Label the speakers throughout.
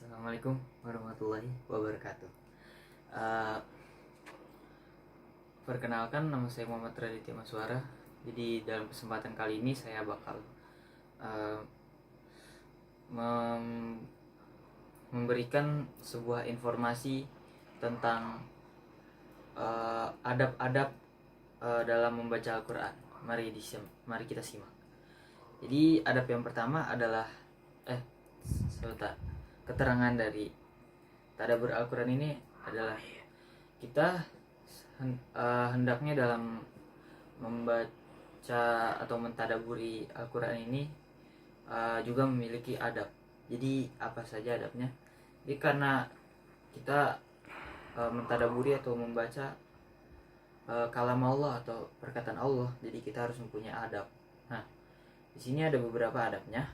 Speaker 1: Assalamualaikum warahmatullahi wabarakatuh. Uh, Perkenalkan, nama saya Muhammad Raditya Maswara. Jadi dalam kesempatan kali ini saya bakal uh, memberikan sebuah informasi tentang adab-adab dalam membaca Al-Quran. Mari kita simak. Jadi adab yang pertama adalah sebentar. Keterangan dari tadabbur Al-Quran ini adalah kita hendaknya dalam membaca atau mentadaburi Al-Quran ini juga memiliki adab. Jadi apa saja adabnya? Jadi karena kita mentadaburi atau membaca kalam Allah atau perkataan Allah, jadi kita harus mempunyai adab. Nah, di sini ada beberapa adabnya.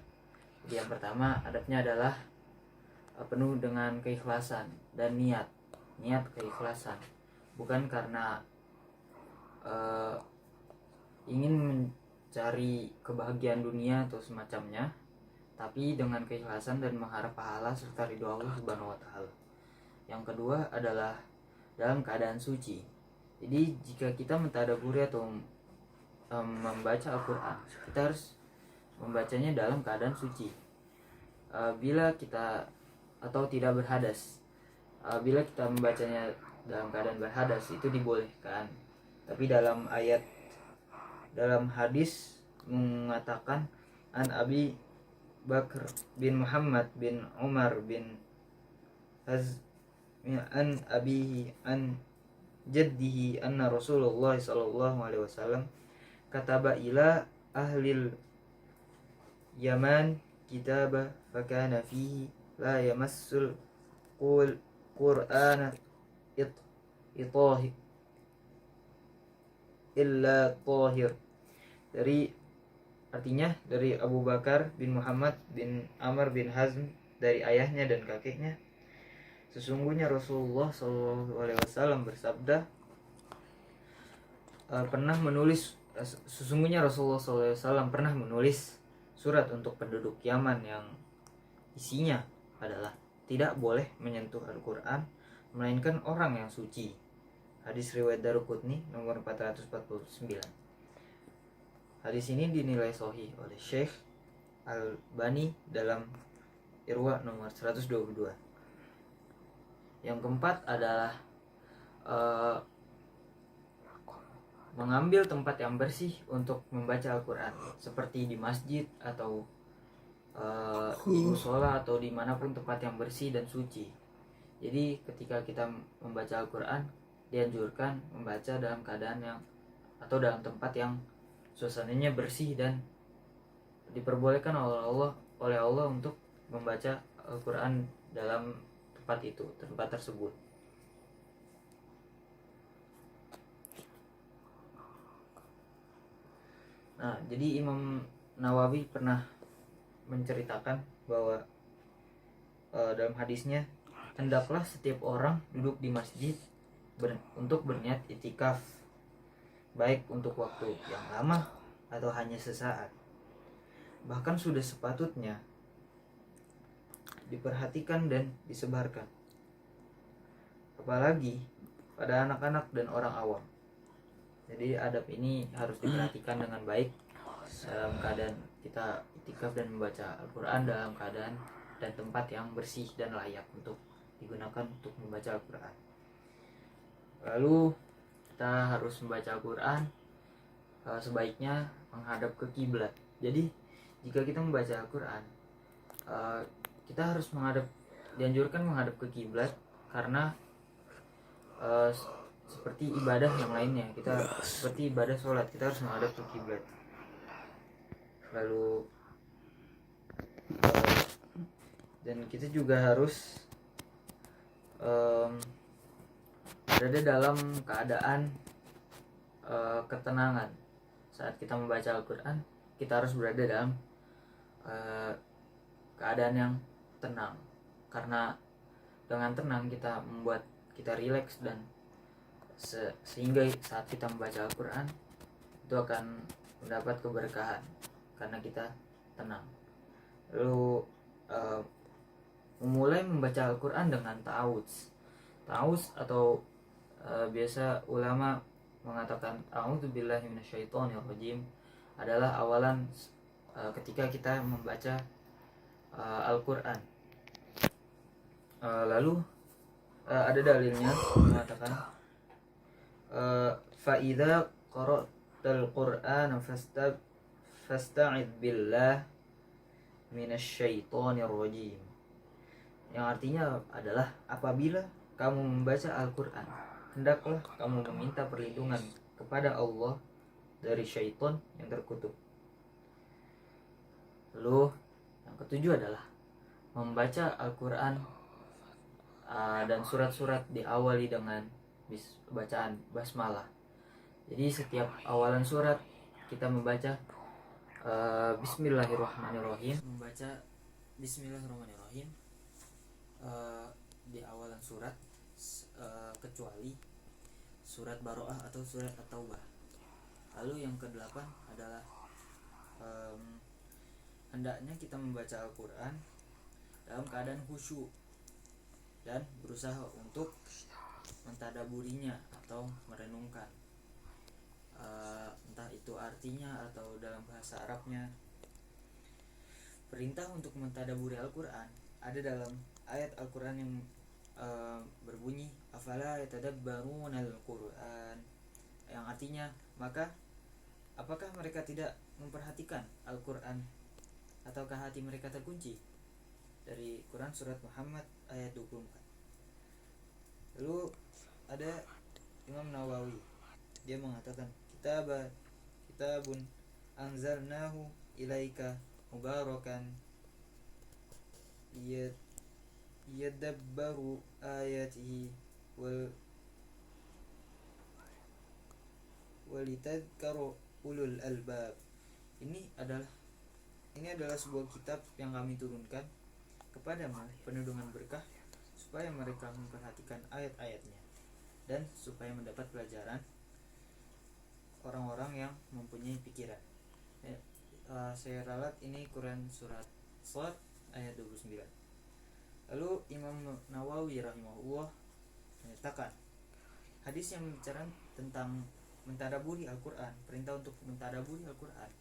Speaker 1: Jadi yang pertama adabnya adalah penuh dengan keikhlasan dan niat keikhlasan, bukan karena ingin mencari kebahagiaan dunia atau semacamnya, tapi dengan keikhlasan dan mengharap pahala serta ridho Allah Subhanahu wa taala. Yang kedua adalah dalam keadaan suci. Jadi jika kita mentadaburi atau membaca Al-Quran, kita harus membacanya dalam keadaan suci. Bila kita atau tidak berhadas. Bila kita membacanya dalam keadaan berhadas itu dibolehkan. Tapi dalam hadis mengatakan an Abi Bakar bin Muhammad bin Umar bin an abihi an jaddihi anna Rasulullah sallallahu alaihi wasallam kataba ila ahlil Yaman kitaba fakana fihi la yamassul Qur'ana itahir illa tahir. Dari Abu Bakar bin Muhammad bin Amr bin Hazm, dari ayahnya dan kakeknya, sesungguhnya Rasulullah SAW bersabda, sesungguhnya Rasulullah SAW pernah menulis surat untuk penduduk Yaman yang isinya adalah tidak boleh menyentuh Al-Quran melainkan orang yang suci. Hadis riwayat Daruqutni nomor 449. Hadis ini dinilai sahih oleh Syekh Al-Bani dalam Irwa nomor 122. Yang keempat adalah mengambil tempat yang bersih untuk membaca Al-Quran, seperti di masjid atau di musola atau dimanapun tempat yang bersih dan suci. Jadi ketika kita membaca Al-Quran, dianjurkan membaca dalam keadaan atau dalam tempat yang suasananya bersih, dan diperbolehkan oleh Allah untuk membaca Al-Quran dalam tempat tersebut. Nah, jadi Imam Nawawi pernah menceritakan bahwa dalam hadisnya, hendaklah setiap orang duduk di masjid untuk berniat itikaf, baik untuk waktu yang lama atau hanya sesaat. Bahkan sudah sepatutnya diperhatikan dan disebarkan, apalagi pada anak-anak dan orang awam. Jadi adab ini harus diperhatikan dengan baik dalam keadaan kita itikaf dan membaca Al-Quran dalam keadaan dan tempat yang bersih dan layak untuk digunakan untuk membaca Al-Quran. Lalu kita harus membaca Al-Quran sebaiknya menghadap ke kiblat. Jadi jika kita membaca Al-Quran, kita harus dianjurkan menghadap ke kiblat, karena seperti ibadah yang lainnya, seperti ibadah sholat, kita harus menghadap ke kiblat. Lalu dan kita juga harus berada dalam keadaan ketenangan. Saat kita membaca Al-Quran, kita harus berada dalam keadaan yang tenang, karena dengan tenang kita membuat kita rileks, dan sehingga saat kita membaca Al-Quran itu akan mendapat keberkahan karena kita tenang. Lalu memulai membaca Al-Quran dengan ta'awudz. Ta'awudz atau biasa ulama mengatakan a'udzubillahi minasyaitonirrajim adalah awalan ketika kita membaca Al-Quran. Lalu ada dalilnya mengatakan fa'idza qara'tal Qur'ana fasta'id billah minasyaitonir rajim, yang artinya adalah apabila kamu membaca Al-Quran, hendaklah kamu meminta perlindungan kepada Allah dari syaitan yang terkutuk. Lalu yang ketujuh adalah membaca Al-Quran dan surat-surat diawali dengan bacaan basmalah. Jadi setiap awalan surat kita membaca Bismillahirrahmanirrahim, membaca Bismillahirrahmanirrahim di awalan surat, kecuali surat Baroah atau surat At-Taubah. Lalu yang kedelapan adalah hendaknya kita membaca Al-Quran dalam keadaan khusyuk dan berusaha untuk mentadaburinya atau merenungkan, entah itu artinya atau dalam bahasa Arabnya. Perintah untuk mentadaburi Al-Quran ada dalam ayat Al-Quran yang berbunyi afala yatadabbaruna al-Quran, yang artinya maka apakah mereka tidak memperhatikan Al-Quran ataukah hati mereka terkunci, dari Quran surat Muhammad ayat 24. Lalu ada Imam Nawawi, dia mengatakan kitabun anzalnahu ilaika mubarakan yadabbaru ayatihi walitadhkaru ulul albab. Ini adalah sebuah kitab yang kami turunkan kepadamu penuh dengan berkah, supaya mereka memperhatikan ayat-ayatnya dan supaya mendapat pelajaran orang-orang yang mempunyai pikiran. Saya ralat ini Quran surat Shad ayat 29. Lalu Imam Nawawi rahimahullah menyatakan hadis yang berbicara tentang mentadaburi Al-Quran, perintah untuk mentadaburi Al-Quran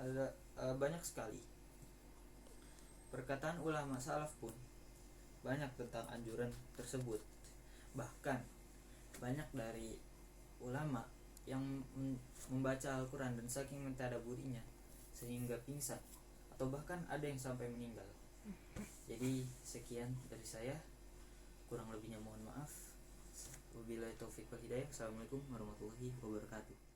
Speaker 1: ada banyak sekali. Perkataan ulama salaf pun banyak tentang anjuran tersebut. Bahkan banyak dari ulama yang membaca Al-Quran dan saking mentadaburinya sehingga pingsan atau bahkan ada yang sampai meninggal. Jadi sekian dari saya, kurang lebihnya mohon maaf. Wabillahi taufiq wal hidayah. Assalamualaikum warahmatullahi wabarakatuh.